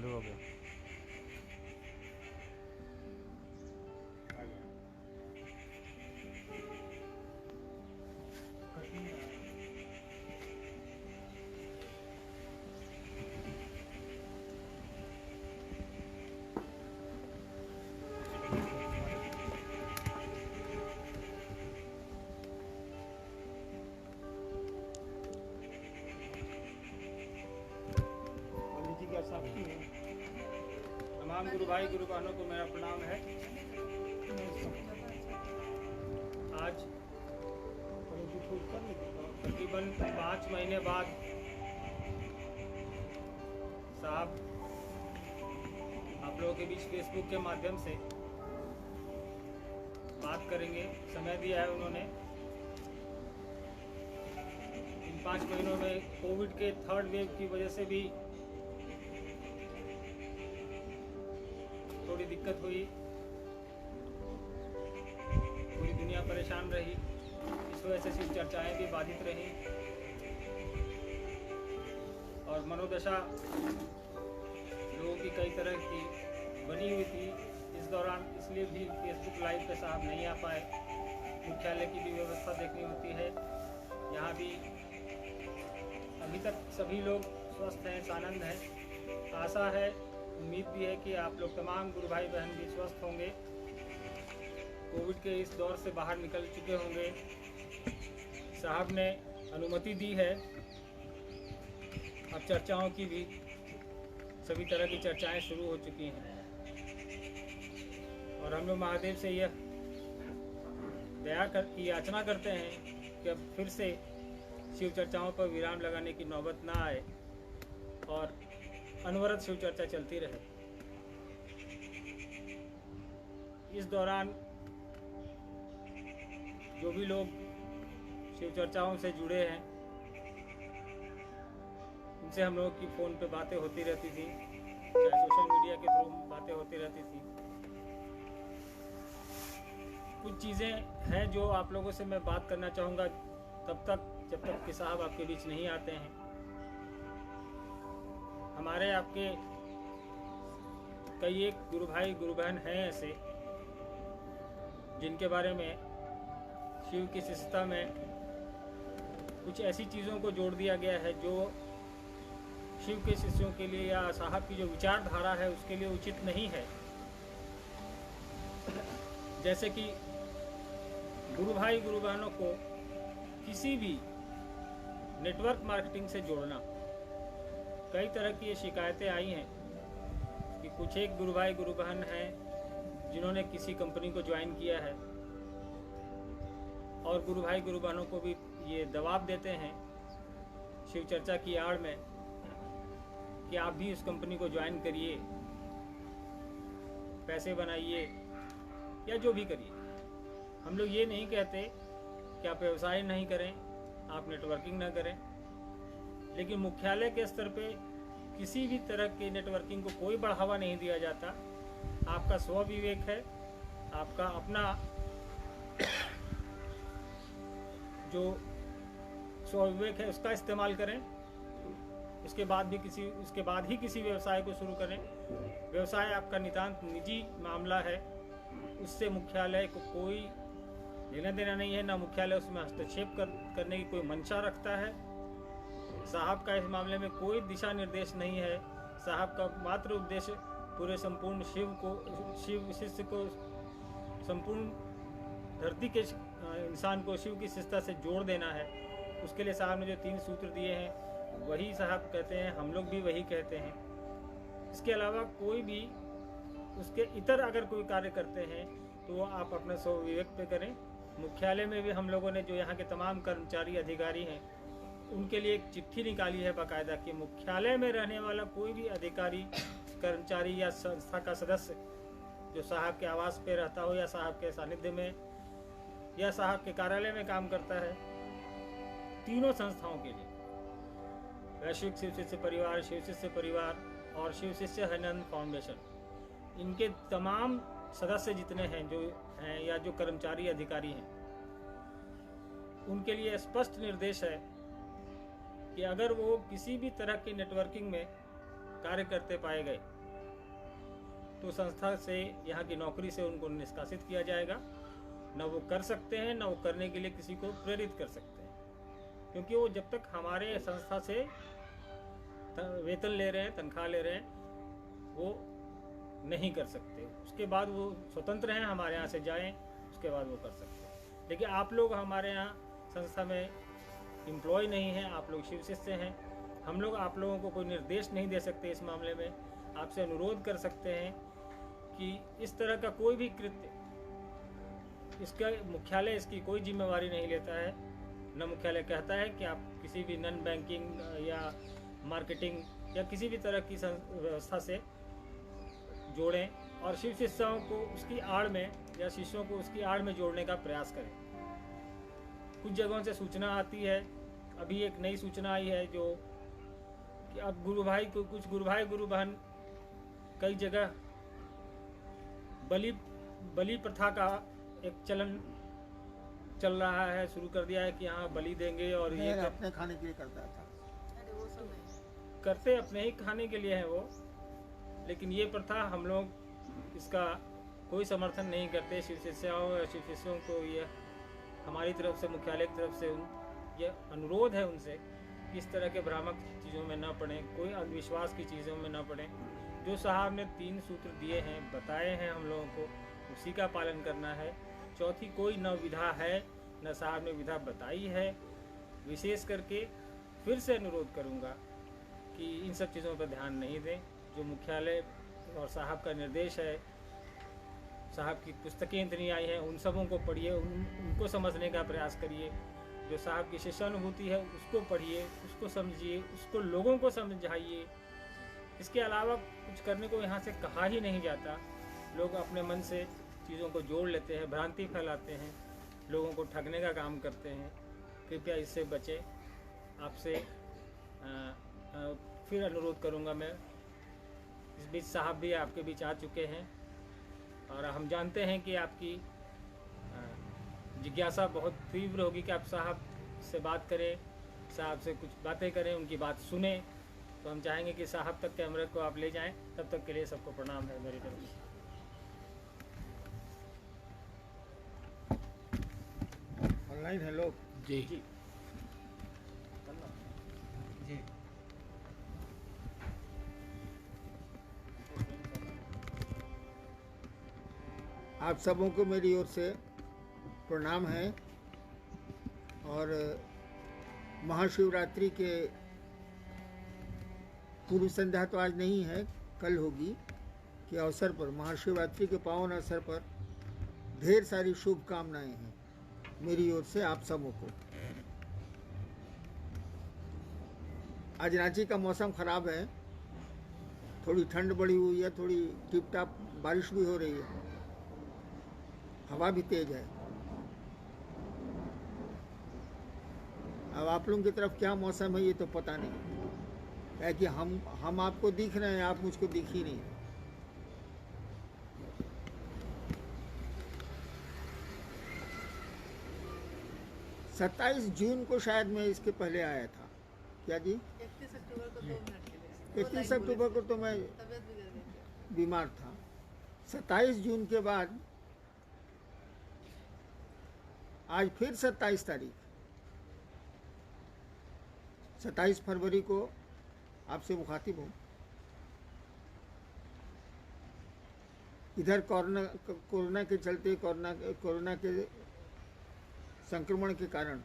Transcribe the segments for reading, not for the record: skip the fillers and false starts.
चालू हो गया। तमाम गुरु भाई गुरु बहनों को मेरा प्रणाम है। आज तकरीबन 5 महीने बाद साहब आप लोगों के बीच फेसबुक के माध्यम से बात करेंगे। समय दिया है उन्होंने। इन 5 महीनों में कोविड के 3rd वेव की वजह से भी थोड़ी दिक्कत हुई, पूरी दुनिया परेशान रही। इस वजह से शिव चर्चाएं भी बाधित रहीं और मनोदशा लोगों की कई तरह की बनी हुई थी इस दौरान। इसलिए भी फेसबुक लाइव पे साहब नहीं आ पाए। मुख्यालय की भी व्यवस्था देखनी होती है। यहाँ भी अभी तक सभी लोग स्वस्थ हैं, सानंद हैं। आशा है, उम्मीद भी है कि आप लोग तमाम गुरु भाई बहन भी स्वस्थ होंगे, कोविड के इस दौर से बाहर निकल चुके होंगे। साहब ने अनुमति दी है। अब चर्चाओं की भी सभी तरह की चर्चाएं शुरू हो चुकी हैं और हम लोग महादेव से यह दया की याचना करते हैं कि अब फिर से शिव चर्चाओं पर विराम लगाने की नौबत ना आए और अनवरत शिव चर्चा चलती रहे। इस दौरान जो भी लोग शिव चर्चाओं से जुड़े हैं उनसे हम लोगों की फ़ोन पे बातें होती रहती थी, चाहे सोशल मीडिया के थ्रू बातें होती रहती थी। कुछ चीज़ें हैं जो आप लोगों से मैं बात करना चाहूँगा तब तक जब तक कि साहब आपके बीच नहीं आते हैं। हमारे आपके कई एक गुरु भाई गुरु बहन हैं ऐसे जिनके बारे में शिव की शिष्यता में कुछ ऐसी चीज़ों को जोड़ दिया गया है जो शिव के शिष्यों के लिए या साहब की जो विचारधारा है उसके लिए उचित नहीं है। जैसे कि गुरु भाई गुरु बहनों को किसी भी नेटवर्क मार्केटिंग से जोड़ना। कई तरह की ये शिकायतें आई हैं कि कुछ एक गुरु भाई गुरु बहन हैं जिन्होंने किसी कंपनी को ज्वाइन किया है और गुरु भाई गुरु बहनों को भी ये दबाव देते हैं शिव चर्चा की आड़ में कि आप भी उस कंपनी को ज्वाइन करिए, पैसे बनाइए या जो भी करिए। हम लोग ये नहीं कहते कि आप व्यवसाय नहीं करें, आप नेटवर्किंग ना करें, लेकिन मुख्यालय के स्तर पे किसी भी तरह की नेटवर्किंग को कोई बढ़ावा नहीं दिया जाता। आपका स्व विवेक है, आपका अपना जो स्व विवेक है उसका इस्तेमाल करें। उसके बाद ही किसी व्यवसाय को शुरू करें। व्यवसाय आपका नितांत निजी मामला है, उससे मुख्यालय को कोई लेना देना नहीं है, ना मुख्यालय उसमें हस्तक्षेप करने की कोई मंशा रखता है। साहब का इस मामले में कोई दिशा निर्देश नहीं है। साहब का मात्र उद्देश्य पूरे संपूर्ण शिव शिष्य को, संपूर्ण धरती के इंसान को शिव की शिष्यता से जोड़ देना है। उसके लिए साहब ने जो 3 सूत्र दिए हैं वही साहब कहते हैं, हम लोग भी वही कहते हैं। इसके अलावा कोई भी उसके इतर अगर कोई कार्य करते हैं तो वो आप अपने स्व विवेक पे करें। मुख्यालय में भी हम लोगों ने जो यहाँ के तमाम कर्मचारी अधिकारी हैं उनके लिए एक चिट्ठी निकाली है बाकायदा कि मुख्यालय में रहने वाला कोई भी अधिकारी, कर्मचारी या संस्था का सदस्य जो साहब के आवास पे रहता हो या साहब के सानिध्य में या साहब के कार्यालय में काम करता है, तीनों संस्थाओं के लिए वैश्विक शिव शिष्य परिवार, शिव शिष्य परिवार और शिव शिष्य हरिनंदन फाउंडेशन, इनके तमाम सदस्य जितने हैं जो हैं या जो कर्मचारी अधिकारी हैं, उनके लिए स्पष्ट निर्देश है कि अगर वो किसी भी तरह की नेटवर्किंग में कार्य करते पाए गए तो संस्था से, यहाँ की नौकरी से उनको निष्कासित किया जाएगा। न वो कर सकते हैं, न वो करने के लिए किसी को प्रेरित कर सकते हैं, क्योंकि वो जब तक हमारे संस्था से वेतन ले रहे हैं, तनख्वाह ले रहे हैं, वो नहीं कर सकते। उसके बाद वो स्वतंत्र हैं, हमारे यहाँ से जाएं, उसके बाद वो कर सकते हैं। लेकिन आप लोग हमारे यहाँ संस्था में एम्प्लॉय नहीं हैं, आप लोग शिव शिष्य हैं। हम लोग आप लोगों को कोई निर्देश नहीं दे सकते इस मामले में। आपसे अनुरोध कर सकते हैं कि इस तरह का कोई भी कृत्य, इसका मुख्यालय इसकी कोई जिम्मेवारी नहीं लेता है। न मुख्यालय कहता है कि आप किसी भी नॉन बैंकिंग या मार्केटिंग या किसी भी तरह की व्यवस्था से जोड़ें और शिव शिष्यों को उसकी आड़ में या शिष्यों को उसकी आड़ में जोड़ने का प्रयास करें। कुछ जगहों से सूचना आती है, अभी एक नई सूचना आई है जो कि अब गुरु भाई को, कुछ गुरु भाई गुरु बहन कई जगह बलि प्रथा का एक चलन चल रहा है, शुरू कर दिया है कि हाँ बलि देंगे और ये अपने खाने के लिए करता था। करते अपने ही खाने के लिए है वो, लेकिन ये प्रथा हम लोग इसका कोई समर्थन नहीं करते। शिव शिष्यों या शिव शिष्यों को ये हमारी तरफ से, मुख्यालय की तरफ से ये अनुरोध है उनसे कि इस तरह के भ्रामक चीज़ों में ना पड़ें, कोई अंधविश्वास की चीज़ों में ना पड़ें। जो साहब ने 3 सूत्र दिए हैं, बताए हैं हम लोगों को, उसी का पालन करना है। चौथी कोई न विधा है, न साहब ने विधा बताई है। विशेष करके फिर से अनुरोध करूँगा कि इन सब चीज़ों पर ध्यान नहीं दें। जो मुख्यालय और साहब का निर्देश है, साहब की पुस्तकें इतनी आई हैं, उन सबों को पढ़िए, उनको समझने का प्रयास करिए। जो साहब की शिष्यानुभूति है उसको पढ़िए, उसको समझिए, उसको लोगों को समझाइए। इसके अलावा कुछ करने को यहाँ से कहा ही नहीं जाता। लोग अपने मन से चीज़ों को जोड़ लेते हैं, भ्रांति फैलाते हैं, लोगों को ठगने का काम करते हैं। कृपया इससे बचें। आपसे फिर अनुरोध करूँगा मैं। इस बीच साहब भी आपके बीच आ चुके हैं और हम जानते हैं कि आपकी जिज्ञासा बहुत तीव्र होगी कि आप साहब से बात करें, साहब से कुछ बातें करें, उनकी बात सुने। तो हम चाहेंगे कि साहब तक कैमरे को आप ले जाएं। तब तक के लिए सबको प्रणाम है मेरी तरफ से। ऑनलाइन है लोग जी जी। आप सबों को मेरी ओर से प्रणाम है। और महाशिवरात्रि के पूर्व संध्या तो आज नहीं है, कल होगी, के अवसर पर, महाशिवरात्रि के पावन अवसर पर ढेर सारी शुभकामनाएं हैं मेरी ओर से आप सबों को। आज रांची का मौसम खराब है, थोड़ी ठंड बढ़ी हुई है, थोड़ी टिप टाप बारिश भी हो रही है, हवा भी तेज है। अब आप लोगों की तरफ क्या मौसम है ये तो पता नहीं, क्या कि हम आपको दिख रहे हैं, आप मुझको दिख ही नहीं। सत्ताईस जून को शायद मैं इसके पहले आया था। क्या जी? 31 अक्टूबर को 2 मिनट के लिए। 31 अक्टूबर को तो मैं तबीयत बिगड़ गई थी। बीमार था। 27 जून के बाद आज फिर 27 तारीख, 27 फरवरी को आपसे मुखातिब हूँ। इधर कोरोना के चलते, कोरोना के संक्रमण के कारण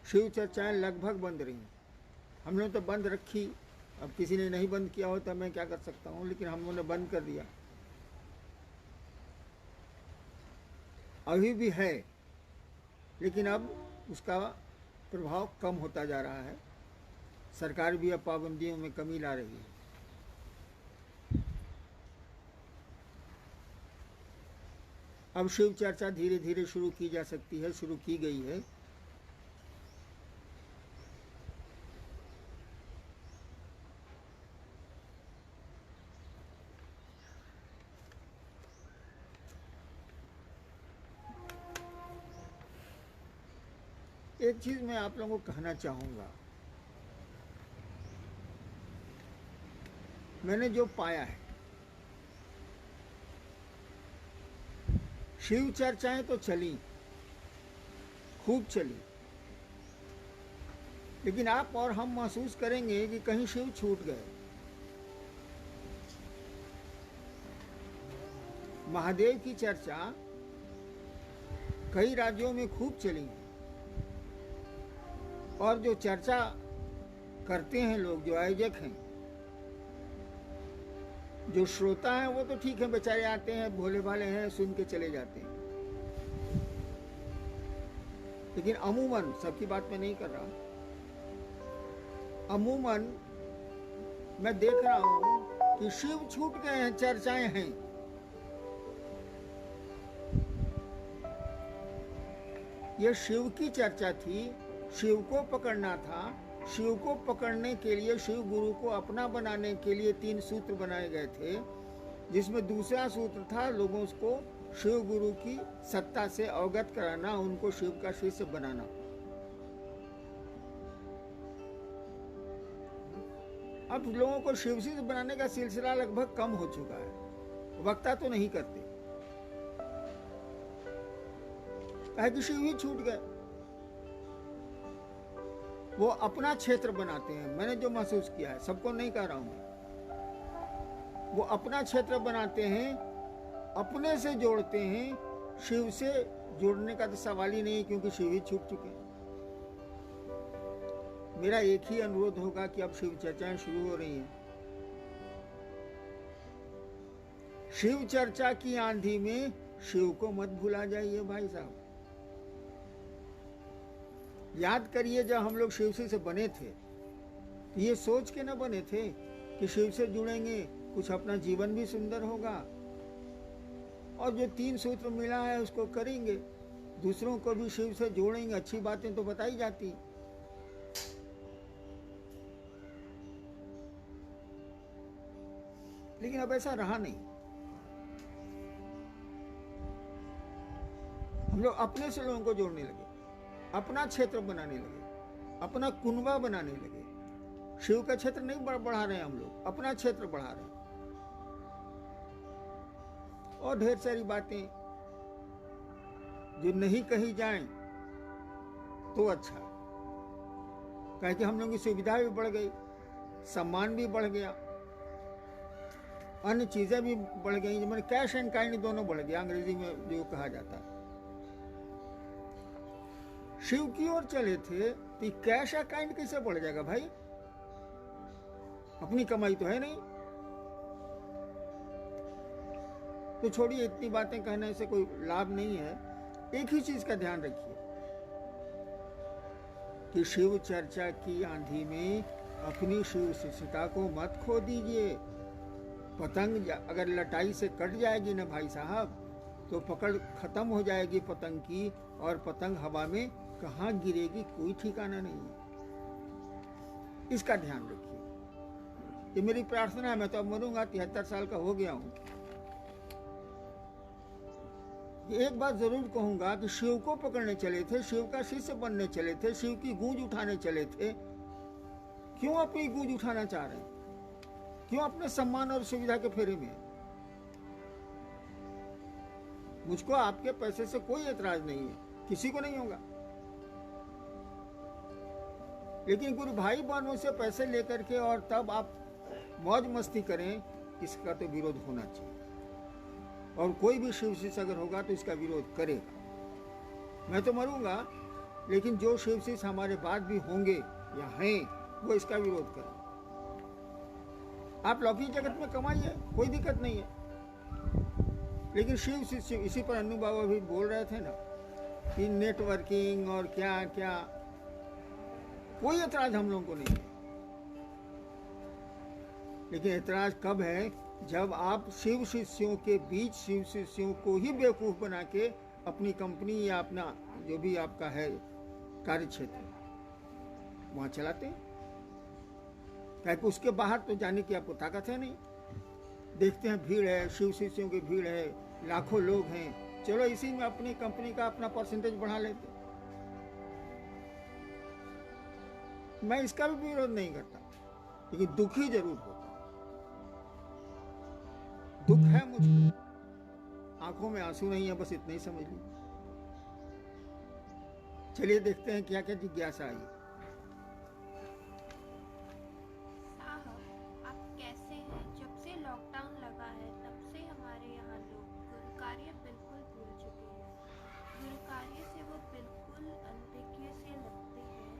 शिव चर्चाएं लगभग बंद रही। हमने तो बंद रखी, अब किसी ने नहीं बंद किया हो तो मैं क्या कर सकता हूँ, लेकिन हम लोगों ने बंद कर दिया। अभी भी है, लेकिन अब उसका प्रभाव कम होता जा रहा है। सरकार भी अब पाबंदियों में कमी ला रही है। अब शिव चर्चा धीरे धीरे शुरू की जा सकती है, शुरू की गई है। एक चीज मैं आप लोगों को कहना चाहूँगा, मैंने जो पाया है शिव चर्चाएं तो चली, खूब चली, लेकिन आप और हम महसूस करेंगे कि कहीं शिव छूट गए। महादेव की चर्चा कई राज्यों में खूब चली, और जो चर्चा करते हैं लोग, जो आयोजक हैं, जो श्रोता हैं, वो तो ठीक है, बेचारे आते हैं, भोले भाले हैं, सुन के चले जाते हैं। लेकिन अमूमन, सबकी बात मैं नहीं कर रहा, अमूमन मैं देख रहा हूं कि शिव छूट गए हैं, चर्चाएं हैं। ये शिव की चर्चा थी, शिव को पकड़ना था। शिव को पकड़ने के लिए, शिव गुरु को अपना बनाने के लिए 3 सूत्र बनाए गए थे, जिसमें दूसरा सूत्र था लोगों को शिव गुरु की सत्ता से अवगत कराना, उनको शिव का शिष्य बनाना। अब लोगों को शिव शिष्य बनाने का सिलसिला लगभग कम हो चुका है, वक्ता तो नहीं करते, काहे कि शिव ही छूट गए। वो अपना क्षेत्र बनाते हैं, मैंने जो महसूस किया है, सबको नहीं कह रहा हूं, वो अपना क्षेत्र बनाते हैं, अपने से जोड़ते हैं। शिव से जोड़ने का तो सवाल ही नहीं, क्योंकि शिव ही छूट चुके हैं। मेरा एक ही अनुरोध होगा कि अब शिव चर्चाएं शुरू हो रही हैं। शिव चर्चा की आंधी में शिव को मत भुला जाइए भाई साहब। याद करिए, जब हम लोग शिव से बने थे, ये सोच के न बने थे कि शिव से जुड़ेंगे, कुछ अपना जीवन भी सुंदर होगा, और जो 3 सूत्र मिला है उसको करेंगे, दूसरों को भी शिव से जोड़ेंगे, अच्छी बातें तो बताई जाती। लेकिन अब ऐसा रहा नहीं। हम लोग अपने से लोगों को जोड़ने लगे, अपना क्षेत्र बनाने लगे, अपना कुनबा बनाने लगे। शिव का क्षेत्र नहीं बढ़ा रहे हैं हम लोग, अपना क्षेत्र बढ़ा रहे हैं। और ढेर सारी बातें जो नहीं कही जाएं तो अच्छा, काहे कि हम लोगों की सुविधा भी बढ़ गई, सम्मान भी बढ़ गया, अन्य चीजें भी बढ़ गई, मैंने कैश एंड काइंड दोनों बढ़ गया, अंग्रेजी में जो कहा जाता है। शिव की ओर चले थे तो कैश या काइंड कैसे बढ़ जाएगा भाई? अपनी कमाई तो है नहीं। तो छोड़िए, इतनी बातें कहने से कोई लाभ नहीं है। एक ही चीज का ध्यान रखिए कि शिव चर्चा की आंधी में अपनी शिव शिष्यता को मत खो दीजिए। पतंग अगर लटाई से कट जाएगी ना भाई साहब, तो पकड़ खत्म हो जाएगी पतंग की, और पतंग हवा में कहाँ गिरेगी कोई ठिकाना नहीं है। इसका ध्यान रखिए, ये मेरी प्रार्थना है। मैं तो अब मरूंगा, 73 साल का हो गया हूं। एक बात जरूर कहूंगा कि शिव को पकड़ने चले थे, शिव का शिष्य बनने चले थे, शिव की गूंज उठाने चले थे। क्यों अपनी गूंज उठाना चाह रहे हैं? क्यों अपने सम्मान और सुविधा के फेरे में? मुझको आपके पैसे से कोई एतराज नहीं है, किसी को नहीं होगा, लेकिन गुरु भाई बहनों से पैसे लेकर के और तब आप मौज मस्ती करें, इसका तो विरोध होना चाहिए। और कोई भी शिव शिष्य अगर होगा तो इसका विरोध करेगा। मैं तो मरूंगा, लेकिन जो शिव शिष्य हमारे बाद भी होंगे या हैं, वो इसका विरोध करें। आप लौकिक जगत में कमाइए, कोई दिक्कत नहीं है, लेकिन शिव शिष्य, इसी पर अन्नू बाबा भी बोल रहे थे ना कि नेटवर्किंग और क्या क्या, कोई एतराज हम लोगों को नहीं है। लेकिन एतराज कब है? जब आप शिव शिष्यों के बीच शिव शिष्यों को ही बेवकूफ बना के अपनी कंपनी या अपना जो भी आपका है कार्य क्षेत्र वहां चलाते हैं। क्योंकि उसके बाहर तो जाने की आपको ताकत है नहीं। देखते हैं भीड़ है, शिव शिष्यों की भीड़ है, लाखों लोग हैं, चलो इसी में अपनी कंपनी का अपना परसेंटेज बढ़ा लेते। मैं इसका भी विरोध नहीं करता, लेकिन दुखी जरूर होता। दुख है मुझको, आंखों में आंसू नहीं है, बस इतना ही समझ लीजिए। चलिए देखते हैं क्या क्या जिज्ञासा आई। साहब, आप कैसे हैं? जब से लॉकडाउन लगा है तब से हमारे यहाँ लोग गुरु कार्य बिल्कुल भूल चुके हैं। गुरु कार्य से वो बिल्कुल अनदेखिए से लगते हैं।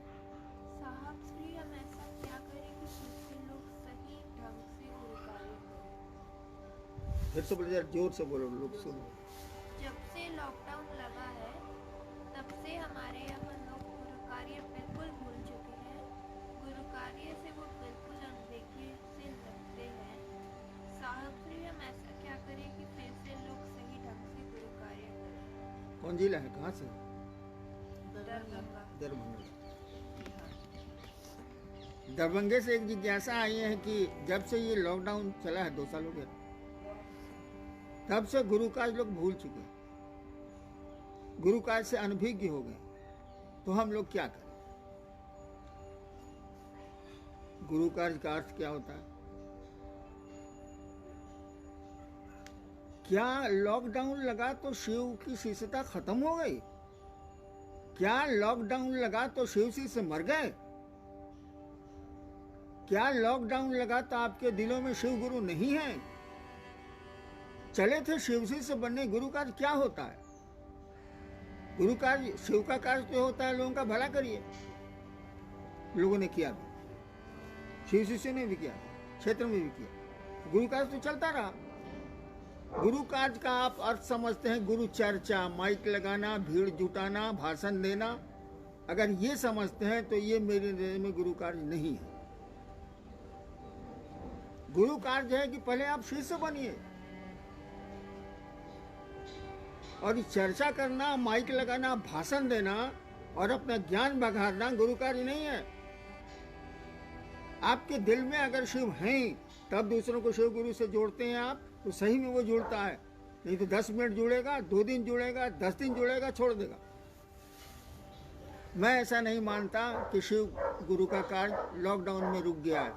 साहब श्री, हम ऐसा क्या करें कि दूसरे लोग सही ढंग से गुरु कार्य करें? फिर से बोलो, जरा जोर से बोलो, लोग सुनो। जब से लॉकडाउन लगा है तब से हमारे यहाँ लोग गुरु कार्य बिल्कुल भूल चुके हैं। गुरु कार्य से वो बिल्कुल अनदेखी से लगते हैं। साहब श्री, हम ऐसा क्या करें कि फिर से लोग सही ढंग से गुरु कार्य करें? कौन जिला है, कहाँ से? दरभंगा। दरभंगा। दरभंगे से एक जिज्ञासा आई है कि जब से ये लॉकडाउन चला है, 2 साल हो गया, तब से गुरु काज लोग भूल चुके हैं, गुरु काज से अनभिज्ञ हो गए, तो हम लोग क्या करें? गुरु कार्य का अर्थ क्या होता है? क्या लॉकडाउन लगा तो शिव की शिष्यता खत्म हो गई? क्या लॉकडाउन लगा तो शिव शिष्य मर गए? क्या लॉकडाउन लगा तो आपके दिलों में शिव गुरु नहीं है? चले थे शिव शिष्य बनने। गुरु कार्य क्या होता है? गुरु कार्य, शिव का कार्य तो होता है लोगों का भला करिए। लोगों ने किया भी, शिव शिष्य ने भी किया, क्षेत्र में भी किया। गुरु कार्य तो चलता रहा। गुरु कार्य का आप अर्थ समझते हैं गुरु चर्चा, माइक लगाना, भीड़ जुटाना, भाषण देना। अगर ये समझते हैं तो ये मेरे नजर में गुरु कार्य नहीं है। गुरु कार्य है कि पहले आप शिष्य बनिए, और चर्चा करना, माइक लगाना, भाषण देना और अपना ज्ञान बघारना गुरु कार्य नहीं है। आपके दिल में अगर शिव हैं तब दूसरों को शिव गुरु से जोड़ते हैं आप, तो सही में वो जुड़ता है। नहीं तो 10 मिनट जुड़ेगा, 2 दिन जुड़ेगा, 10 दिन जुड़ेगा, छोड़ देगा। मैं ऐसा नहीं मानता कि शिव गुरु का कार्य लॉकडाउन में रुक गया है,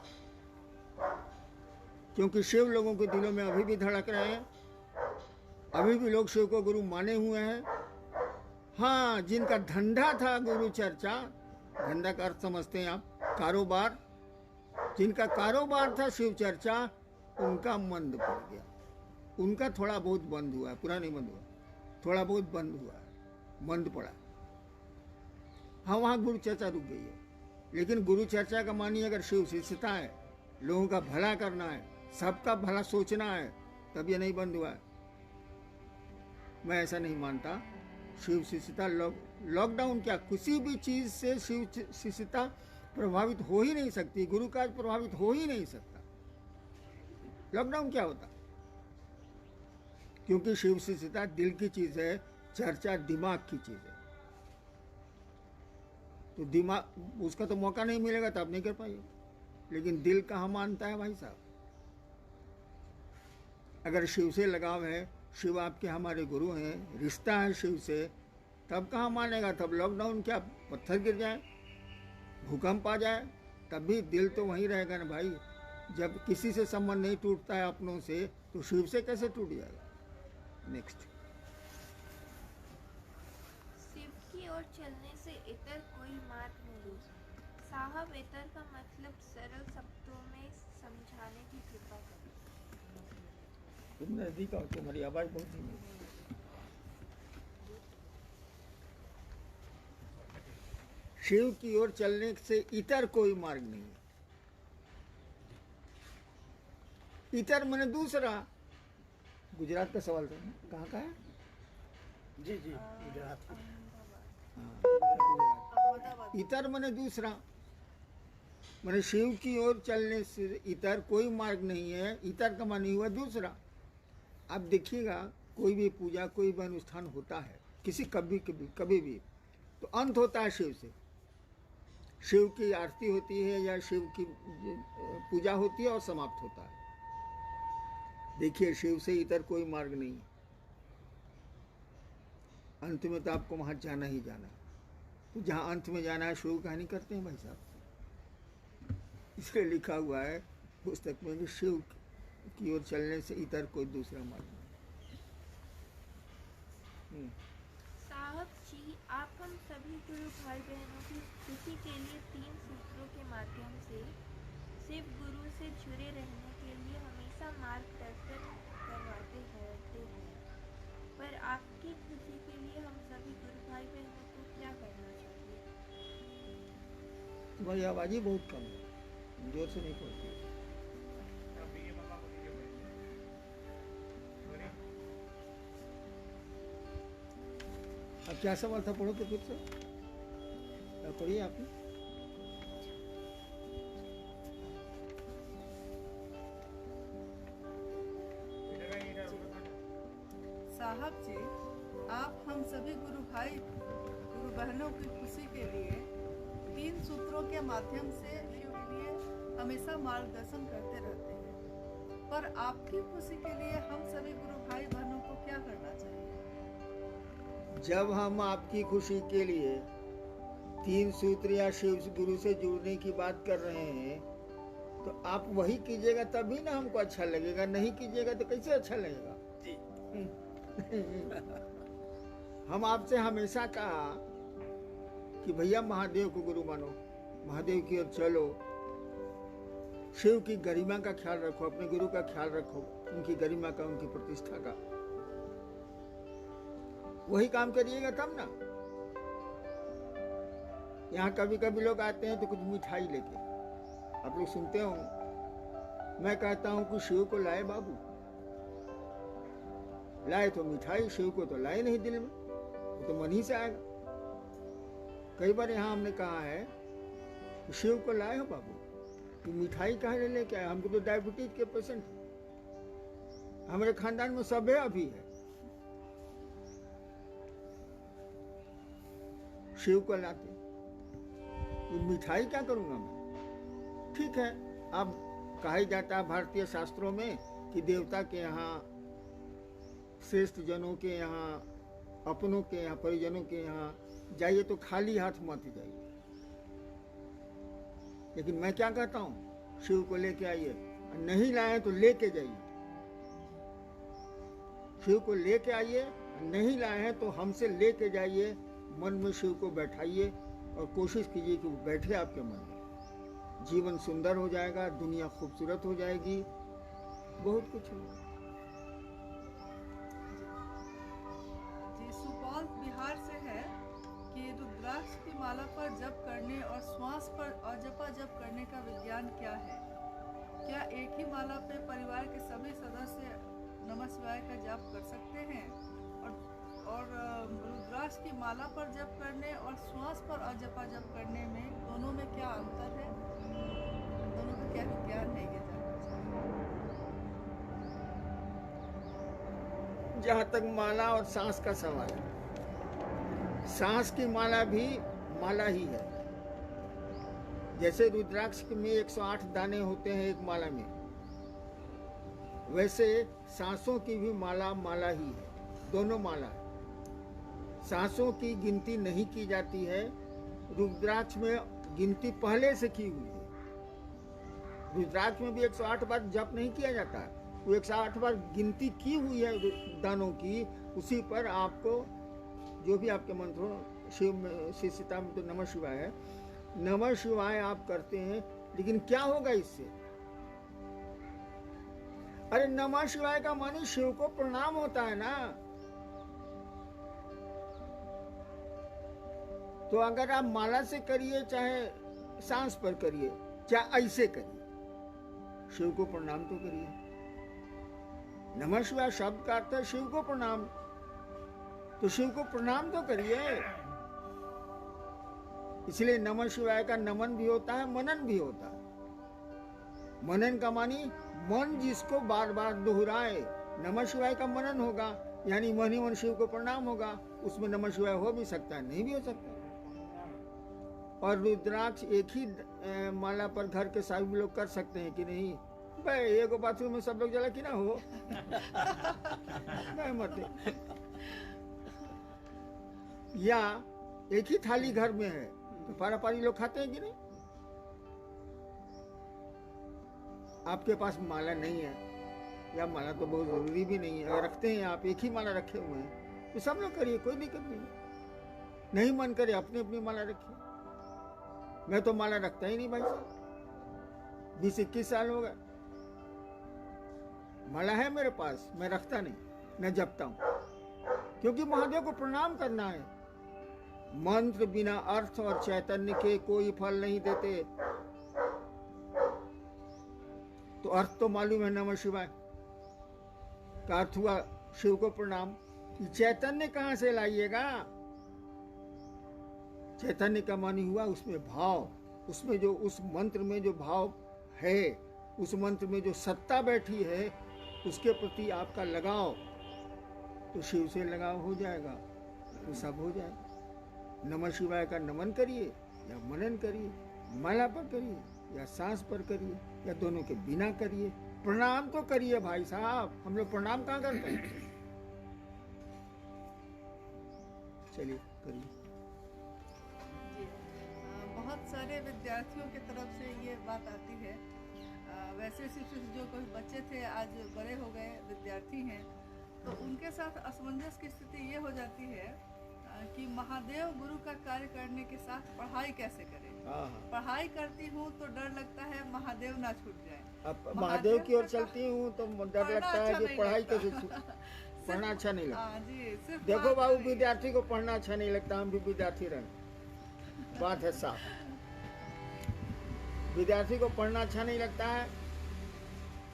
क्योंकि शिव लोगों के दिलों में अभी भी धड़क रहे हैं। अभी भी लोग शिव को गुरु माने हुए हैं। हाँ, जिनका धंधा था गुरु चर्चा, धंधा का अर्थ समझते हैं आप, कारोबार, जिनका कारोबार था शिव चर्चा, उनका मंद पड़ गया। उनका थोड़ा बहुत बंद हुआ है, पूरा नहीं बंद हुआ, थोड़ा बहुत बंद हुआ है, मंद पड़ा। हाँ, वहाँ गुरु चर्चा रुक गई है। लेकिन गुरु चर्चा का मानिए अगर शिव शिष्यता है, लोगों का भला करना है, सबका भला सोचना है, तब ये नहीं बंद हुआ है। मैं ऐसा नहीं मानता। शिव शिष्यता लॉकडाउन क्या, किसी भी चीज से शिव शिष्यता प्रभावित हो ही नहीं सकती, गुरु कार्य प्रभावित हो ही नहीं सकता। लॉकडाउन क्या होता? क्योंकि शिव शिष्यता दिल की चीज है, चर्चा दिमाग की चीज है। तो दिमाग, उसका तो मौका नहीं मिलेगा तो आप नहीं कर पाइए। लेकिन दिल कहाँ मानता है भाई साहब? अगर शिव से लगाव है, शिव आपके हमारे गुरु हैं, रिश्ता है शिव से, तब कहाँ मानेगा? तब लॉकडाउन क्या पत्थर गिर जाए, भूकंप आ जाए, तब भी दिल तो वहीं रहेगा ना भाई। जब किसी से संबंध नहीं टूटता है अपनों से, तो शिव से कैसे टूट जाएगा? नेक्स्ट। शिव की ओर चलने से इतर कोई मार्ग नहीं। साहब, इतर का मतलब सरल शब्दों में समझाने की कृपा करें। तुम नजदीक आओ, तुम्हारी आवाज पहुंची नहीं। शिव की ओर चलने से इतर कोई मार्ग नहीं है। इतर माने दूसरा। गुजरात का सवाल था, कहाँ का है? जी जी, गुजरात। हाँ, इतर माने दूसरा। माने शिव की ओर चलने से इतर कोई मार्ग नहीं है। इतर का मानी हुआ दूसरा। आप देखिएगा, कोई भी पूजा, कोई भी अनुष्ठान होता है, किसी कभी भी, तो अंत होता है शिव से। शिव की आरती होती है या शिव की पूजा होती है और समाप्त होता है। देखिए, शिव से इतर कोई मार्ग नहीं है। अंत में तो आपको वहां जाना ही जाना। तो जहां अंत में जाना है, शुरू कहानी करते हैं भाई साहब। इसलिए लिखा हुआ है पुस्तक में कि शिव की ओर चलने से इतर कोई दूसरा मार्ग नहीं। हम्म। साहब जी, आप हम सभी गुरु भाई बहनों की खुशी के लिए 3 सूत्रों के माध्यम से शिव गुरु से जुड़े रहने के लिए हमेशा मार्गदर्शन करवाते रहते हैं, पर आपकी खुशी के लिए हम सभी गुरु भाई बहनों को क्या करना चाहिए? तुम्हारी आवाज़ ही बहुत कम है, जोर से नहीं पड़ती। अब क्या सवाल था, पढ़ो तो फिर से पढ़िए आपने। साहब जी, आप हम सभी गुरु भाई गुरु बहनों की खुशी के लिए 3 सूत्रों के माध्यम से शिव के लिए हमेशा मार्गदर्शन करते रहते हैं, पर आपकी खुशी के लिए हम सभी गुरु भाई बहनों को क्या करना चाहिए? जब हम आपकी खुशी के लिए 3 सूत्र या शिव गुरु से जुड़ने की बात कर रहे हैं, तो आप वही कीजिएगा तभी ना हमको अच्छा लगेगा, नहीं कीजिएगा तो कैसे अच्छा लगेगा? हम आपसे हमेशा कहा कि भैया महादेव को गुरु मानो, महादेव की ओर चलो, शिव की गरिमा का ख्याल रखो, अपने गुरु का ख्याल रखो, उनकी गरिमा का, उनकी प्रतिष्ठा का। वही काम करिएगा तब ना। यहाँ कभी कभी लोग आते हैं तो कुछ मिठाई लेके, आप लोग सुनते हो, मैं कहता हूं कि शिव को लाए बाबू, लाए तो मिठाई, शिव को तो लाए नहीं दिल में, वो तो मन ही से आएगा। कई बार यहाँ हमने कहा है कि शिव को लाए हो बाबू, कि मिठाई कहाँ लेके आए, हमको तो डायबिटीज के पेशेंट, हमारे खानदान में सब है, अभी है, शिव को लाते, ये मिठाई क्या करूंगा मैं? ठीक है, अब कहा ही जाता है भारतीय शास्त्रों में कि देवता के यहाँ, श्रेष्ठ जनों के यहाँ, अपनों के यहाँ, परिजनों के यहाँ जाइए तो खाली हाथ मत जाइए। लेकिन मैं क्या कहता हूँ, शिव को लेके आइए, नहीं लाए तो लेके जाइए। शिव को लेके आइए, नहीं लाए हैं तो हमसे लेके जाइए, मन में शिव को बैठाइए और कोशिश कीजिए कि वो बैठे आपके मन में। जीवन सुंदर हो जाएगा, दुनिया खूबसूरत हो जाएगी, बहुत कुछ होगा। जी, सुपौल बिहार से है कि रुद्राक्ष की माला पर जप करने और श्वास पर अजपा जप करने का विज्ञान क्या है? क्या एक ही माला पे परिवार के सभी सदस्य नमः शिवाय का जप कर सकते हैं? और रुद्राक्ष की माला पर जप करने और श्वास पर अजपा जप करने में, दोनों में क्या अंतर है? दोनों का क्या विज्ञान है, ये जानना चाहिए। जहां तक माला और सांस का सवाल है, सांस की माला भी माला ही है। जैसे रुद्राक्ष में 108 दाने होते हैं एक माला में, वैसे सांसों की भी माला माला ही है, दोनों माला है। सांसों की गिनती नहीं की जाती है, रुद्राक्ष में गिनती पहले से की हुई है। रुद्राक्ष में भी 108 बार जप नहीं किया जाता है, वो 108 बार गिनती की हुई है दानों की, उसी पर आपको जो भी आपके मंत्रों, शिव सीता में तो नमः शिवाय है, नमः शिवाय आप करते हैं। लेकिन क्या होगा इससे? अरे नमः शिवाय का मानी शिव को प्रणाम होता है ना। तो अगर आप माला से करिए चाहे सांस पर करिए, चाहे ऐसे करिए, शिव को प्रणाम तो करिए। नमः शिवाय शब्द का अर्थ है शिव को प्रणाम, तो शिव को प्रणाम तो करिए। इसलिए नमः शिवाय का नमन भी होता है, मनन भी होता है। मनन का मानी मन जिसको बार बार दोहराए, नमः शिवाय का मनन होगा, यानी मन ही मन शिव को प्रणाम होगा। उसमें नमः शिवाय हो भी सकता है, नहीं भी हो सकता। और रुद्राक्ष एक ही माला पर घर के सभी लोग कर सकते हैं कि नहीं? भाई एक बाथरूम में सब लोग जला कि ना हो नहीं मरते। या एक ही थाली घर में है तो पारा पारी लोग खाते हैं कि नहीं? आपके पास माला नहीं है, या माला तो बहुत जरूरी भी नहीं है, अगर रखते हैं आप, एक ही माला रखे हुए हैं, तो सब लोग करिए, कोई दिक्कत नहीं। नहीं मन करे अपनी अपनी माला रखिए। मैं तो माला रखता ही नहीं भाई साहब, 20-21 साल हो गए माला है मेरे पास, मैं रखता नहीं, मैं जपता हूं, क्योंकि महादेव को प्रणाम करना है। मंत्र बिना अर्थ और चैतन्य के कोई फल नहीं देते। तो अर्थ तो मालूम है, नमः शिवाय का अर्थ हुआ शिव को प्रणाम। चैतन्य कहां से लाइएगा? चैतन्य का मानी हुआ उसमें भाव, उसमें जो उस मंत्र में जो भाव है, उस मंत्र में जो सत्ता बैठी है, उसके प्रति आपका लगाव, तो शिव से लगाव हो जाएगा, तो सब हो जाएगा। नमः शिवाय का नमन करिए या मनन करिए, माला पर करिए या सांस पर करिए या दोनों के बिना करिए, प्रणाम तो करिए भाई साहब। हम लोग प्रणाम कहाँ करते हैं? चलिए करिए। जी, बहुत सारे विद्यार्थियों की तरफ से ये बात आती है। वैसे सिर्फ जो कोई बच्चे थे आज बड़े हो गए विद्यार्थी हैं, तो उनके साथ असमंजस की स्थिति ये हो जाती है कि महादेव गुरु का कार्य करने के साथ पढ़ाई कैसे करें। पढ़ाई करती हूँ तो डर लगता है महादेव ना छूट जाए। अब महादेव की ओर चलती हूँ तो डर लगता है कि पढ़ाई कैसे पढ़ना अच्छा नहीं लगता। जी, सिर्फ देखो बाबू, विद्यार्थी को पढ़ना अच्छा नहीं लगता, हम भी विद्यार्थी रहे, बात है साफ। विद्यार्थी को पढ़ना अच्छा नहीं लगता है,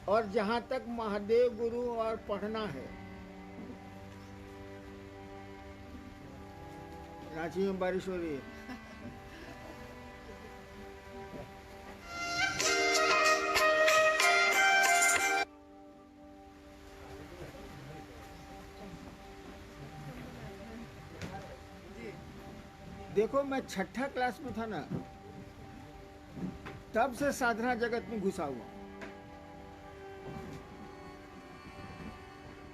और जहां तक महादेव गुरु और पढ़ना है, रांची में बारिश हो रही है। देखो मैं 6ठा क्लास में था ना, तब से साधना जगत में घुसा हुआ।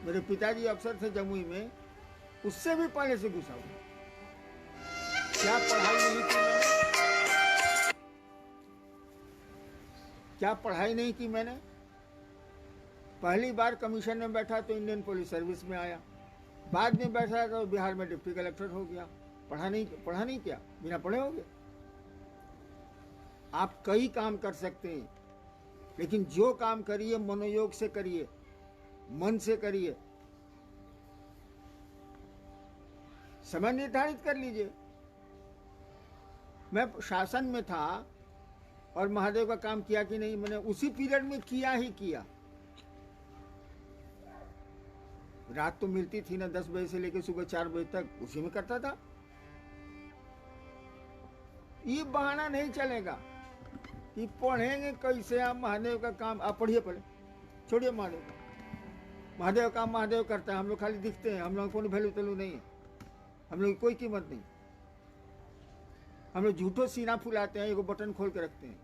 मेरे पिताजी अफसर थे जमुई में, उससे भी पहले से घुसा हुआ। क्या पढ़ाई नहीं की मैंने? क्या पढ़ाई नहीं की मैंने? पहली बार कमीशन में बैठा तो इंडियन पुलिस सर्विस में आया, बाद में बैठा तो बिहार में डिप्टी कलेक्टर हो गया। पढ़ा नहीं क्या? बिना पढ़े हो गए? आप कई काम कर सकते हैं, लेकिन जो काम करिए मनोयोग से करिए, मन से करिए। समय निर्धारित कर लीजिए। मैं शासन में था और महादेव का काम किया कि नहीं? मैंने उसी पीरियड में किया ही किया। रात तो मिलती थी ना 10 बजे से लेकर सुबह 4 बजे तक, उसी में करता था। ये बहाना नहीं चलेगा कि पढ़ेंगे कैसे आप महादेव का काम। आप पढ़िए पहले, छोड़िए महादेव का। महादेव काम महादेव करता है, हम लोग खाली दिखते हैं, हम लोग कोई वैल्यू तैल्यू नहीं है, हम लोग की कोई कीमत नहीं। हम लोग झूठो सीना फुलाते हैं, एगो बटन खोल के रखते हैं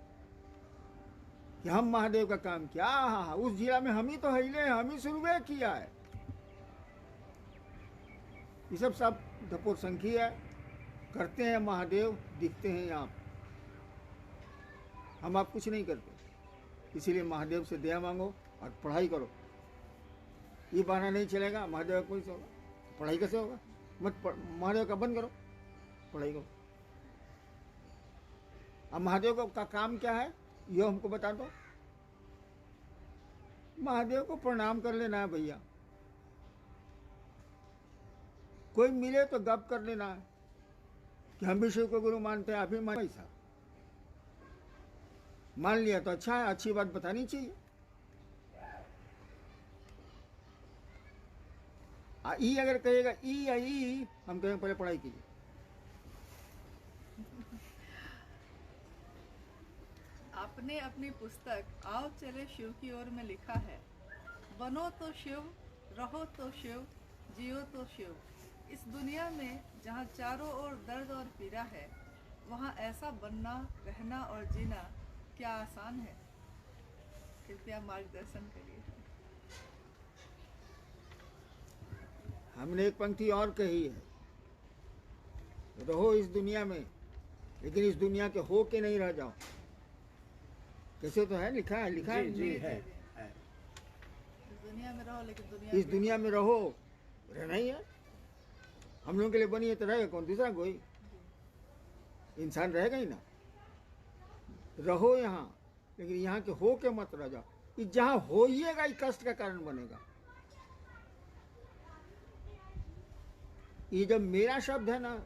कि हम महादेव का काम किया। हाँ, उस जिला में हम ही तो हिले, हम ही शुरू किया है। ये सब धपोर संखी है, करते हैं महादेव, दिखते हैं आप। हम आप कुछ नहीं करते, इसीलिए महादेव से दया मांगो और पढ़ाई करो। ये बहाना नहीं चलेगा, महादेव का कोई से होगा, पढ़ाई कैसे होगा? महादेव का बंद करो, पढ़ाई करो। अब महादेव का काम क्या है ये हमको बता दो। महादेव को प्रणाम कर लेना है भैया। कोई मिले तो गप कर लेना है कि हम भी शिव को गुरु मानते हैं, आप ही मान। ऐसा मान लिया तो अच्छा है, अच्छी बात बतानी चाहिए। ई अगर कहेगा ई या ई, हम कहेंगे पहले पढ़ाई कीजिए। आपने अपनी पुस्तक आओ चले शिव की ओर में लिखा है, बनो तो शिव, रहो तो शिव, जियो तो शिव। इस दुनिया में जहाँ चारों ओर दर्द और पीड़ा है, वहाँ ऐसा बनना, रहना और जीना क्या आसान है? कृपया मार्गदर्शन करिए। हमने एक पंक्ति और कही है, रहो इस दुनिया में, लेकिन इस दुनिया के हो के नहीं रह जाओ। कैसे तो है, लिखा है जी है। इस दुनिया में रहो, लेकिन इस दुनिया में रहो, रहना ही है। हम लोगों के लिए बनी है तो रहेगा कौन, दूसरा कोई इंसान रहेगा ही ना। रहो यहाँ, लेकिन यहाँ के हो के मत रह जाओ। कि जहाँ होइएगा ही कष्ट का कारण बनेगा। ये जब मेरा शब्द है ना,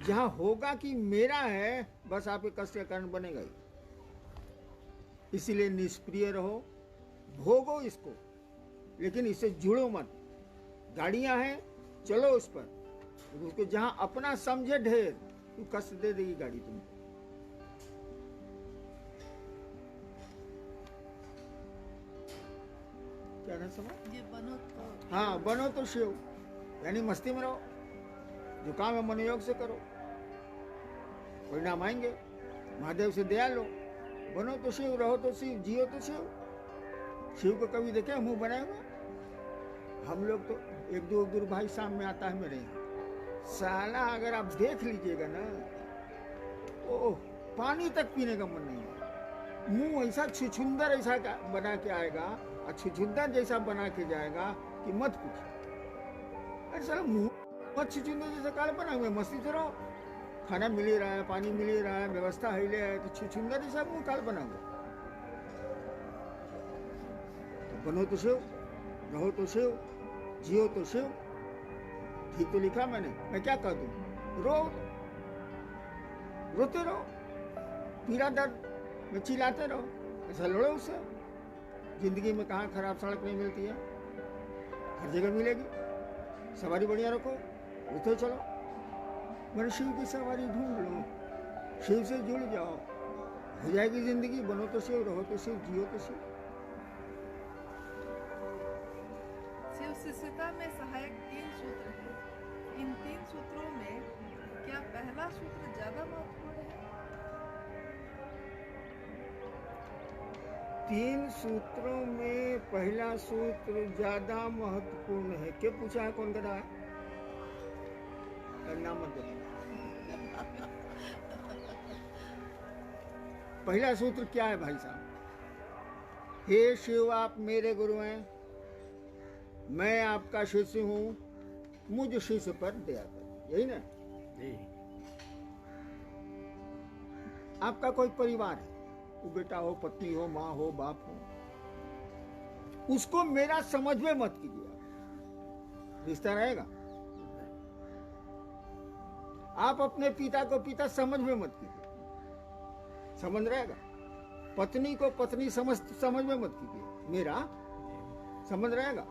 जहाँ होगा कि मेरा है, बस आपके कष्ट का कारण बनेगा ही। इसीलिए निष्प्रिय रहो, भोगो इसको, लेकिन इससे जुड़ो मत। गाड़ियां हैं, चलो उस पर, उसको जहां अपना समझे ढेर, तो कष्ट दे देगी गाड़ी तुमको। क्या ना समझ? ये बनो तो हाँ, बनो तो शिव, यानी मस्ती में रहो, जो काम है मनोयोग से करो, परिणाम आएंगे। महादेव से दया लो। बनो तो शिव, रहो तो शिव, जियो तो शिव। शिव को कभी देखे मुंह बनाए हुए? हम लोग तो एक दो गुरु भाई शाम में आता है मेरे यहाँ, साला अगर आप देख लीजिएगा ना, ओह, पानी तक पीने का मन नहीं है। मुंह ऐसा छुछुंदर ऐसा बना के आएगा और छुछुंदर जैसा बना के जाएगा कि मत पूछिए। अरे साला मुंह मत छुछुंदर जैसा काल बना हुआ, मस्ती से रहो, खाना मिल ही रहा है, पानी मिल ही रहा है, व्यवस्था हिले है, तो छुछुंदर जैसा मुंह काल बना हुआ। तो बनो तो शिव, रहो तो शिव, जियो तो शिव। ठीक तो लिखा मैंने, मैं क्या कह दूं? रो, रोते रहो, पीड़ा दर्द में चिल्लाते रहो, ऐसा लड़ो उससे। जिंदगी में कहाँ खराब सड़क नहीं मिलती है, हर जगह मिलेगी। सवारी बढ़िया रखो, उठो चलो, मगर शिव की सवारी ढूंढ लो, शिव से जुड़ जाओ, हो जाएगी जिंदगी। बनो तो शिव, रहो तो शिव, जियो तो शिव। शिव शिष्यता में सहायक 3 सूत्र हैं। इन 3 सूत्रों में क्या पहला सूत्र ज्यादा महत्वपूर्ण है? 3 सूत्रों में पहला सूत्र ज्यादा महत्वपूर्ण है। क्या पूछा है? कौन करा है? नाम मत बताओ। पहला सूत्र क्या है भाई साहब? हे शिव, आप मेरे गुरु हैं, मैं आपका शिष्य हूं, मुझ शिष्य पर दया कर। यही ना? जी। आपका कोई परिवार है, वो बेटा हो, पत्नी हो, माँ हो, बाप हो, उसको मेरा समझ में मत कीजिए। आप रिश्ता रहेगा। आप अपने पिता को पिता समझ में मत कीजिए, समझ रहेगा। पत्नी को पत्नी समझ में मत कीजिए, मेरा समझ रहेगा।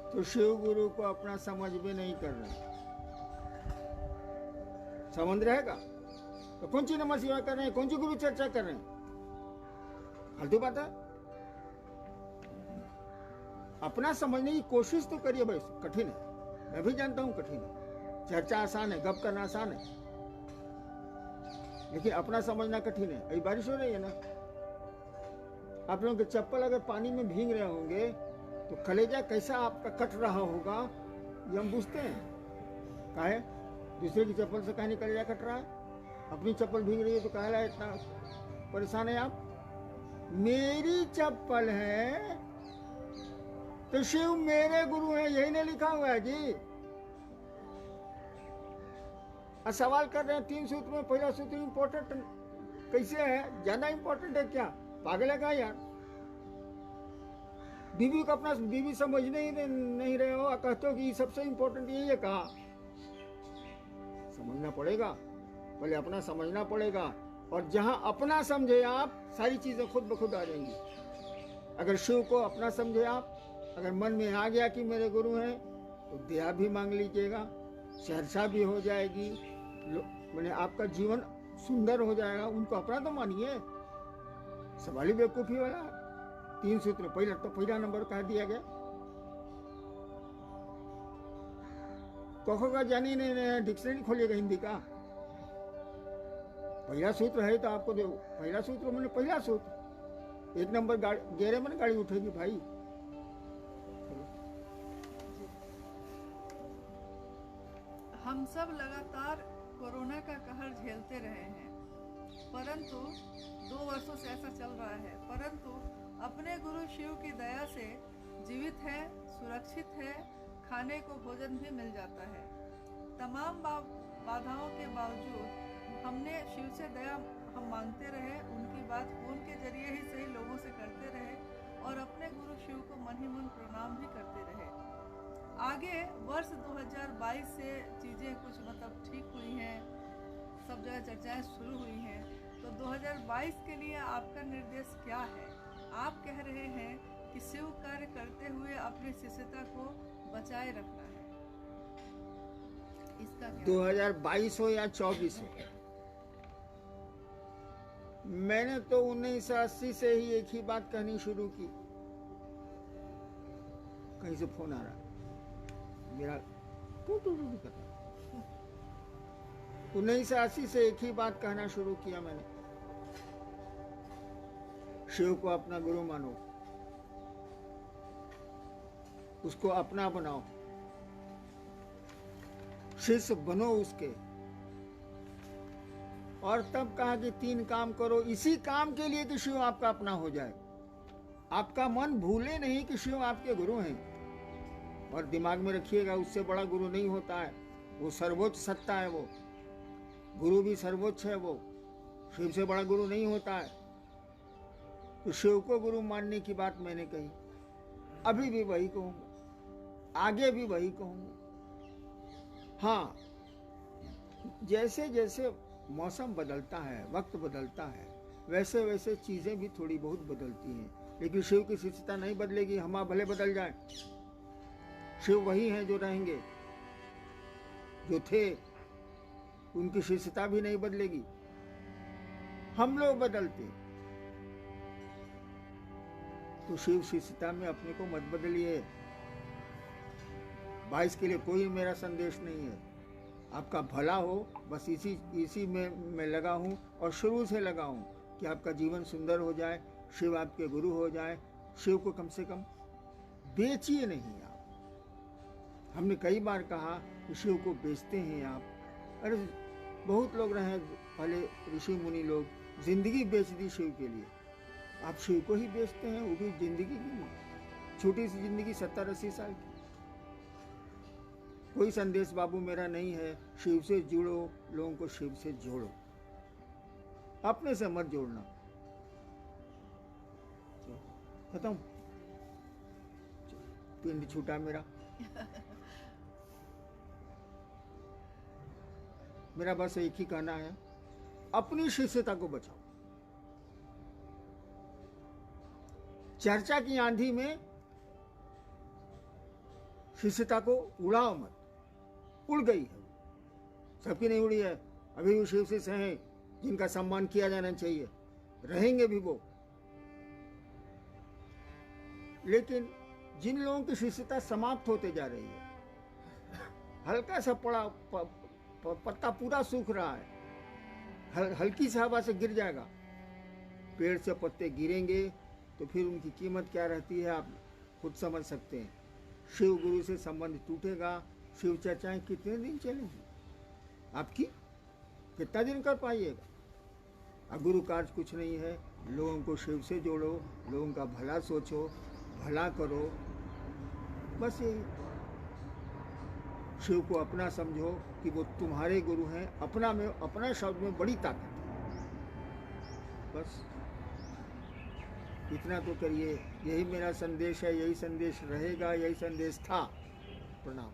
तो शिव गुरु को अपना समझ में नहीं करना, समझ रहेगा। तो कौन सी नमः शिवाय कर रहे हैं, कौन सी गुरु चर्चा कर रहे हैं? फालतू बात है। अपना समझने की कोशिश तो करिए भाई। कठिन है, मैं भी जानता हूं कठिन है। चर्चा आसान है, गप करना आसान है, लेकिन अपना समझना कठिन है। अभी बारिश हो रही है ना, आप लोगों के चप्पल अगर पानी में भीग रहे होंगे तो कलेजा कैसा आपका कट रहा होगा, ये हम पूछते हैं। काहे? दूसरे की चप्पल से काहे कलेजा कट रहा है? अपनी चप्पल भीग रही है तो काहे इतना परेशान है आप? मेरी चप्पल है तो शिव मेरे गुरु हैं, यही नहीं लिखा हुआ है जी। और सवाल कर रहे हैं 3 सूत्र में पहला सूत्र इम्पोर्टेंट कैसे है? ज्यादा इम्पोर्टेंट है क्या? पागल है क्या यार? बीवी को अपना बीवी समझने ही नहीं रहे हो, कहते हो कि सबसे इम्पोर्टेंट यही है। कहा समझना पड़ेगा, पहले अपना समझना पड़ेगा। और जहां अपना समझे आप, सारी चीजें खुद ब खुद आ जाएंगी। अगर शिव को अपना समझे आप, अगर मन में आ गया कि मेरे गुरु हैं, तो दया भी मांग लीजिएगा, सहर्षा भी हो जाएगी, मैंने आपका जीवन सुंदर हो जाएगा। उनको अपना तो मानिए। सवाल ही बेवकूफी वाला। 3 सूत्र पहला नंबर कहा दिया गया। कखो का जानी नहीं, डिक्शनरी खोलिएगा हिंदी का। पहला सूत्र है तो आपको दो। पहला सूत्र मैंने पहला सूत्र 1 नंबर गेरे में गाड़ी उठेगी भाई। हम सब लगातार कोरोना का कहर झेलते रहे हैं, परंतु 2 वर्षों से ऐसा चल रहा है, परंतु अपने गुरु शिव की दया से जीवित हैं, सुरक्षित हैं, खाने को भोजन भी मिल जाता है। तमाम बाधाओं के बावजूद हमने शिव से दया हम मांगते रहे, उनकी बात फोन के जरिए ही सही लोगों से करते रहे और अपने गुरु शिव को मन ही मन प्रणाम भी करते रहे। आगे वर्ष 2022 से चीज़ें कुछ मतलब ठीक हुई हैं, सब जगह चर्चाएं शुरू हुई हैं। तो 2022 के लिए आपका निर्देश क्या है? आप कह रहे हैं कि शिव कार्य करते हुए अपनी शिष्यता को बचाए रखना है, इसका क्या? 2022 हो या 24 हो, मैंने तो 1980 से ही एक ही बात कहनी शुरू की। कहीं से फोन आ रहा है मेरा, टू टू टू कर रहा। 1980 से एक ही बात कहना शुरू किया मैंने, शिव को अपना गुरु मानो, उसको अपना बनाओ, शिष्य बनो उसके। और तब कहा कि 3 काम करो, इसी काम के लिए कि शिव आपका अपना हो जाए। आपका मन भूले नहीं कि शिव आपके गुरु हैं, और दिमाग में रखिएगा उससे बड़ा गुरु नहीं होता है, वो सर्वोच्च सत्ता है। वो गुरु भी सर्वोच्च है, वो शिव से बड़ा गुरु नहीं होता है। तो शिव को गुरु मानने की बात मैंने कही, अभी भी वही कहूंगा, आगे भी वही कहूंगा। हाँ, जैसे जैसे मौसम बदलता है, वक्त बदलता है, वैसे वैसे चीजें भी थोड़ी बहुत बदलती हैं, लेकिन शिव की शिष्यता नहीं बदलेगी। हम भले बदल जाए, शिव वही हैं जो रहेंगे, जो थे। उनकी शिष्यता भी नहीं बदलेगी, हम लोग बदलते। तो शिव शिष्यता में अपने को मत बदलिए। 22 के लिए कोई मेरा संदेश नहीं है, आपका भला हो, बस इसी में मैं लगा हूँ, और शुरू से लगा हूँ कि आपका जीवन सुंदर हो जाए, शिव आपके गुरु हो जाए। शिव को कम से कम बेचिए नहीं आप। हमने कई बार कहा कि शिव को बेचते हैं आप। अरे बहुत लोग रहे पहले, ऋषि मुनि लोग, जिंदगी बेच दी शिव के लिए। आप शिव को ही बेचते हैं, वो भी जिंदगी की, छोटी सी जिंदगी 70-80 साल की। कोई संदेश बाबू मेरा नहीं है, शिव से जुड़ो, लोगों को शिव से जोड़ो, अपने से मत जोड़ना। खत्म, पिंड छूटा मेरा। मेरा बस एक ही कहना है, अपनी शिष्यता को बचाओ। चर्चा की आंधी में शिष्यता को उड़ाओ मत। उड़ गई है, सबकी नहीं उड़ी है। अभी भी शिव शिष्य हैं जिनका सम्मान किया जाना चाहिए, रहेंगे भी वो। लेकिन जिन लोगों की शिष्यता समाप्त होते जा रही है, हल्का सा पत्ता पूरा सूख रहा है, हल्की सी हवा से गिर जाएगा, पेड़ से पत्ते गिरेंगे तो फिर उनकी कीमत क्या रहती है आप खुद समझ सकते हैं। शिव गुरु से संबंध टूटेगा, शिव चर्चाएं कितने दिन चलेंगी आपकी, कितना दिन कर पाइएगा? अब गुरु कार्य कुछ नहीं है, लोगों को शिव से जोड़ो, लोगों का भला सोचो, भला करो, बस यही। शिव को अपना समझो कि वो तुम्हारे गुरु हैं। अपना शब्द में बड़ी ताकत है, बस इतना तो करिए। यही मेरा संदेश है, यही संदेश रहेगा, यही संदेश था। प्रणाम।